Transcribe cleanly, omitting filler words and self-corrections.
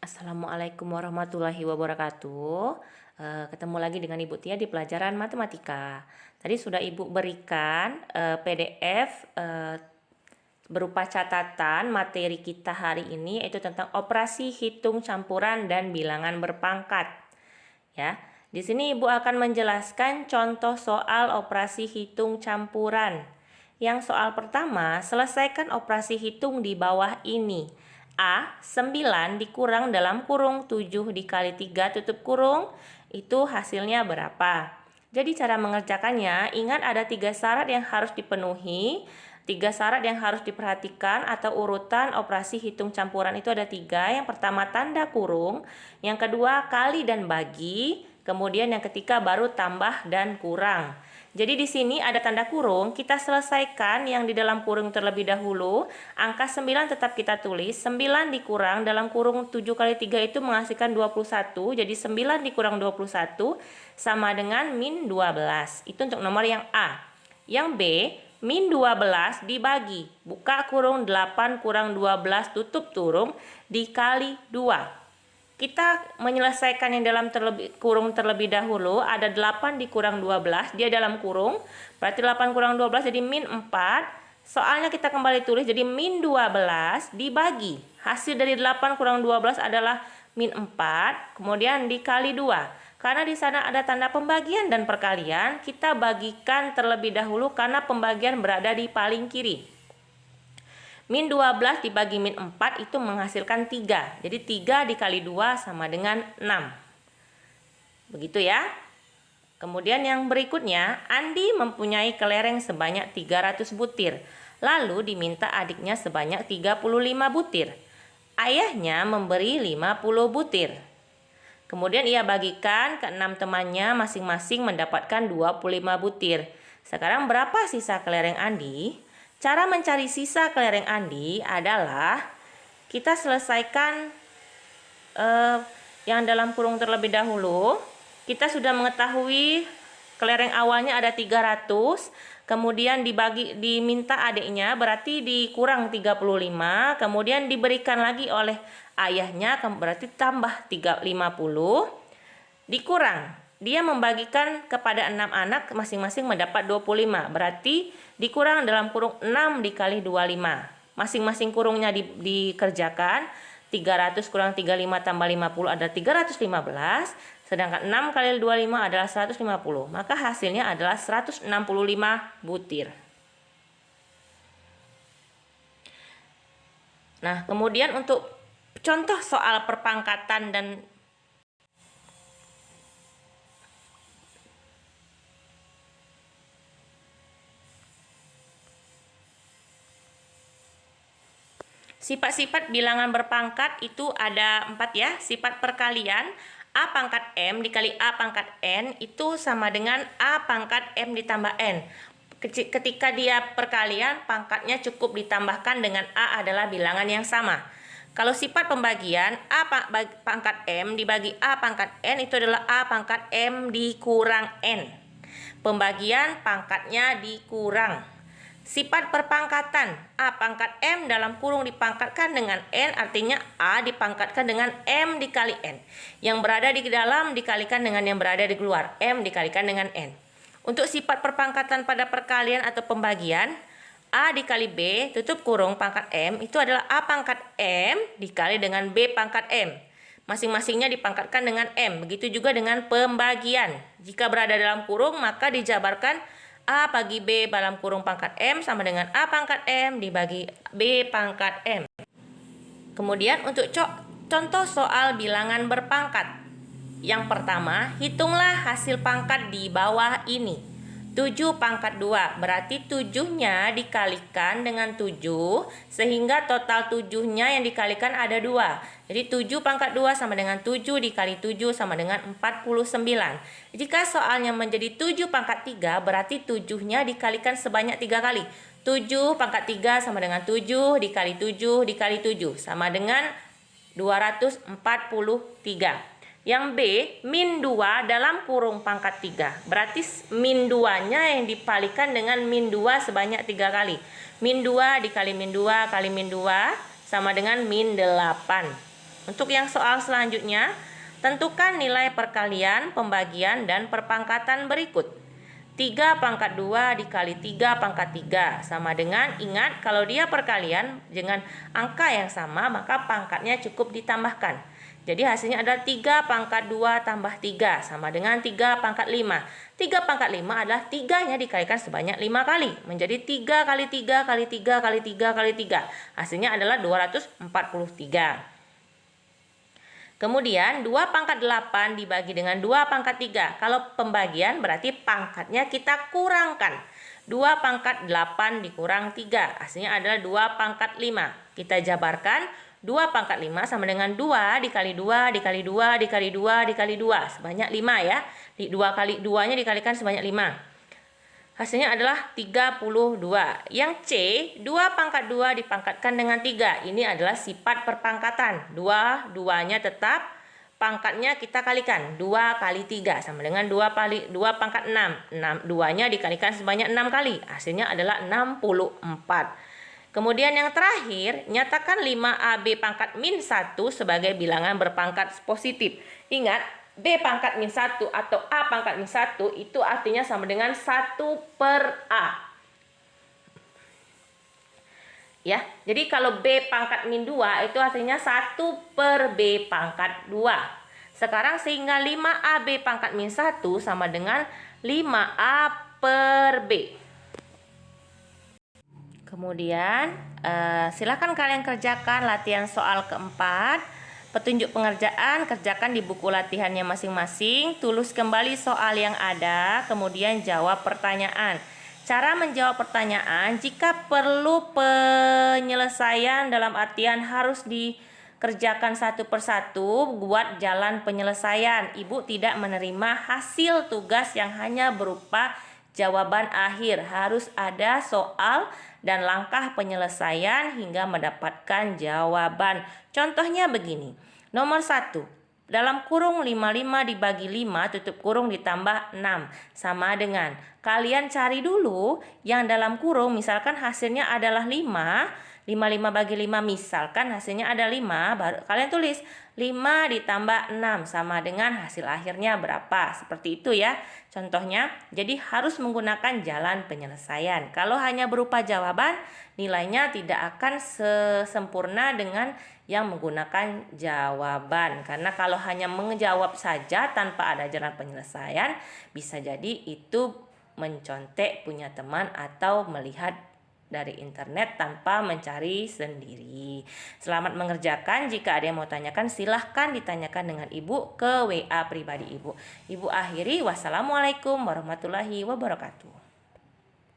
Assalamualaikum warahmatullahi wabarakatuh. Ketemu lagi dengan Ibu Tia di pelajaran matematika. Tadi sudah Ibu berikan PDF berupa catatan materi kita hari ini, yaitu tentang operasi hitung campuran dan bilangan berpangkat. Ya, di sini Ibu akan menjelaskan contoh soal operasi hitung campuran. Yang soal pertama, selesaikan operasi hitung di bawah ini. A, 9 dikurang dalam kurung 7 dikali 3 tutup kurung, itu hasilnya berapa? Jadi cara mengerjakannya, ingat ada 3 syarat yang harus dipenuhi, 3 syarat yang harus diperhatikan atau urutan operasi hitung campuran itu ada 3. Yang pertama tanda kurung, yang kedua kali dan bagi, kemudian yang ketiga baru tambah dan kurang. Jadi di sini ada tanda kurung, kita selesaikan yang di dalam kurung terlebih dahulu. Angka 9 tetap kita tulis, 9 dikurang dalam kurung 7 kali 3 itu menghasilkan 21. Jadi 9 dikurang 21 sama dengan min 12. Itu untuk nomor yang A. Yang B, min 12 dibagi, buka kurung 8 kurang 12 tutup kurung dikali 2. Kita menyelesaikan yang dalam kurung terlebih dahulu, ada 8 dikurang 12, dia dalam kurung, berarti 8 kurang 12 jadi min 4. Soalnya kita kembali tulis, jadi min 12 dibagi, hasil dari 8 kurang 12 adalah min 4, kemudian dikali 2. Karena di sana ada tanda pembagian dan perkalian, kita bagikan terlebih dahulu karena pembagian berada di paling kiri. Min 12 dibagi min 4 itu menghasilkan 3. Jadi 3 dikali 2 sama dengan 6. Begitu ya. Kemudian yang berikutnya, Andi mempunyai kelereng sebanyak 300 butir. Lalu diminta adiknya sebanyak 35 butir. Ayahnya memberi 50 butir. Kemudian ia bagikan ke 6 temannya, masing-masing mendapatkan 25 butir. Sekarang berapa sisa kelereng Andi? Cara mencari sisa kelereng Andi adalah kita selesaikan yang dalam kurung terlebih dahulu. Kita sudah mengetahui kelereng awalnya ada 300, kemudian diminta adiknya berarti dikurang 35, kemudian diberikan lagi oleh ayahnya berarti tambah 50, dikurang. Dia membagikan kepada 6 anak, masing-masing mendapat 25. Berarti dikurang dalam kurung 6 dikali 25. Masing-masing kurungnya dikerjakan. 300 kurang 35 tambah 50 adalah 315. Sedangkan 6 kali 25 adalah 150. Maka hasilnya adalah 165 butir. Nah, kemudian untuk contoh soal perpangkatan dan sifat-sifat bilangan berpangkat itu ada 4 ya. Sifat perkalian, A pangkat M dikali A pangkat N itu sama dengan A pangkat M ditambah N. Ketika dia perkalian, pangkatnya cukup ditambahkan dengan A adalah bilangan yang sama. Kalau sifat pembagian, A pangkat M dibagi A pangkat N itu adalah A pangkat M dikurang N. Pembagian pangkatnya dikurang. Sifat perpangkatan, A pangkat M dalam kurung dipangkatkan dengan N, artinya A dipangkatkan dengan M dikali N. Yang berada di dalam dikalikan dengan yang berada di luar, M dikalikan dengan N. Untuk sifat perpangkatan pada perkalian atau pembagian, A dikali B tutup kurung pangkat M itu adalah A pangkat M dikali dengan B pangkat M. Masing-masingnya dipangkatkan dengan M. Begitu juga dengan pembagian. Jika berada dalam kurung maka dijabarkan A bagi B dalam kurung pangkat M sama dengan A pangkat M dibagi B pangkat M. Kemudian untuk contoh soal bilangan berpangkat. Yang pertama, hitunglah hasil pangkat di bawah ini. 7 pangkat 2, berarti 7-nya dikalikan dengan 7, sehingga total 7-nya yang dikalikan ada 2. Jadi 7 pangkat 2 sama dengan 7 dikali 7 sama dengan 49. Jika soalnya menjadi 7 pangkat 3, berarti 7-nya dikalikan sebanyak 3 kali. 7 pangkat 3 sama dengan 7 dikali 7 dikali 7, sama dengan 243. Yang B, min 2 dalam kurung pangkat 3. Berarti min 2-nya yang dikalikan dengan min 2 sebanyak 3 kali. Min 2 dikali min 2 kali min 2 sama dengan min 8. Untuk yang soal selanjutnya, tentukan nilai perkalian, pembagian, dan perpangkatan berikut. 3 pangkat 2 dikali 3 pangkat 3 sama dengan, ingat kalau dia perkalian dengan angka yang sama maka pangkatnya cukup ditambahkan. Jadi hasilnya adalah 3 pangkat 2 tambah 3 sama dengan 3 pangkat 5. 3 pangkat 5 adalah 3-nya dikalikan sebanyak 5 kali. Menjadi 3 kali 3 kali 3 kali 3 kali 3. Hasilnya adalah 243. Kemudian 2 pangkat 8 dibagi dengan 2 pangkat 3. Kalau pembagian berarti pangkatnya kita kurangkan. 2 pangkat 8 dikurang 3. Hasilnya adalah 2 pangkat 5. Kita jabarkan 2 pangkat 5 sama dengan 2 dikali 2 dikali 2 dikali 2 dikali 2. Sebanyak 5 ya. 2 kali 2-nya dikalikan sebanyak 5. Hasilnya adalah 32. Yang C, 2 pangkat 2 dipangkatkan dengan 3. Ini adalah sifat perpangkatan. 2-nya tetap, pangkatnya kita kalikan. 2 kali 3 sama dengan 2 pangkat 6. 2-nya dikalikan sebanyak 6 kali. Hasilnya adalah 64. Kemudian yang terakhir, nyatakan 5AB pangkat min 1 sebagai bilangan berpangkat positif. Ingat, B pangkat min 1 atau A pangkat min 1 itu artinya sama dengan 1 per A. Ya, jadi kalau B pangkat min 2 itu artinya 1 per B pangkat 2. Sekarang sehingga 5AB pangkat min 1 sama dengan 5A per B. Kemudian silakan kalian kerjakan latihan soal keempat. Petunjuk pengerjaan kerjakan di buku latihannya masing-masing. Tulis kembali soal yang ada, kemudian jawab pertanyaan. Cara menjawab pertanyaan, jika perlu penyelesaian dalam artian harus dikerjakan satu persatu, buat jalan penyelesaian. Ibu tidak menerima hasil tugas yang hanya berupa jawaban akhir. Harus ada soal dan langkah penyelesaian hingga mendapatkan jawaban. Contohnya begini. Nomor 1. Dalam kurung 55 dibagi 5 tutup kurung ditambah 6 sama dengan. Kalian cari dulu yang dalam kurung, misalkan hasilnya adalah 5. 55 bagi 5 misalkan hasilnya ada 5, baru kalian tulis 5 ditambah 6 sama dengan hasil akhirnya berapa. Seperti itu ya contohnya. Jadi harus menggunakan jalan penyelesaian. Kalau hanya berupa jawaban, nilainya tidak akan sempurna dengan yang menggunakan jawaban. Karena kalau hanya menjawab saja tanpa ada jalan penyelesaian, bisa jadi itu mencontek punya teman atau melihat dari internet tanpa mencari sendiri. Selamat mengerjakan. Jika ada yang mau tanyakan, silahkan ditanyakan dengan Ibu ke WA pribadi Ibu. Ibu akhiri, wassalamualaikum warahmatullahi wabarakatuh.